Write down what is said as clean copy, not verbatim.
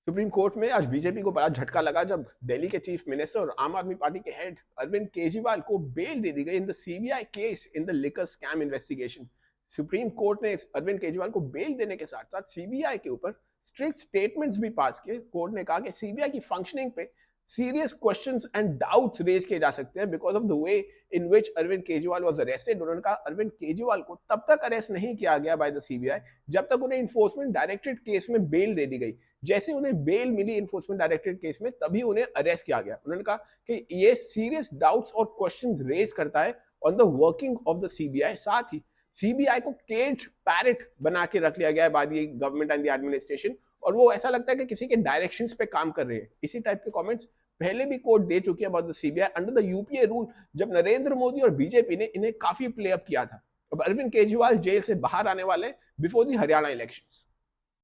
Supreme court में आज BJP को बड़ा झटका लगा जब दिल्ली के चीफ मिनिस्टर और आम आदमी पार्टी के हेड अरविंद केजरीवाल को बेल दे दी गई in the CBI case in the liquor scam investigation. Supreme court ने अरविंद केजरीवाल को बेल देने के साथ साथ सीबीआई के ऊपर स्ट्रिक्ट स्टेटमेंट्स भी पास किए। कोर्ट ने कहा कि सीबीआई की फंक्शनिंग पे serious questions and doubts raise किए जा सकते हैं because of the way in which Arvind Kejriwal was arrested. उन्होंने कहा अरविंद केजरीवाल को तब तक अरेस्ट नहीं किया गया बाय द सीबीआई जब तक उन्हें इन्फोर्समेंट डायरेक्टेड केस में बेल दे दी गई। जैसे उन्हें बेल मिली इन्फोर्समेंट डायरेक्टेड केस में तभी उन्हें अरेस्ट किया गया। उन्होंने कहा कि ये सीरियस डाउट्स और क्वेश्चंस रेज करता है on the working of the CBI. साथ ही सीबीआई को केज पैरट बना के रख लिया गया है by the government and the administration और वो ऐसा लगता है कि किसी के डायरेक्शंस पे काम कर रहे हैं। इसी टाइप के कमेंट्स पहले भी कोर्ट दे चुकी है about the CBI under the UPA rule जब नरेंद्र मोदी और बीजेपी ने इन्हें काफी प्ले अप किया था। अब अरविंद केजरीवाल जेल से बाहर आने वाले बिफोर द हरियाणा इलेक्शंस।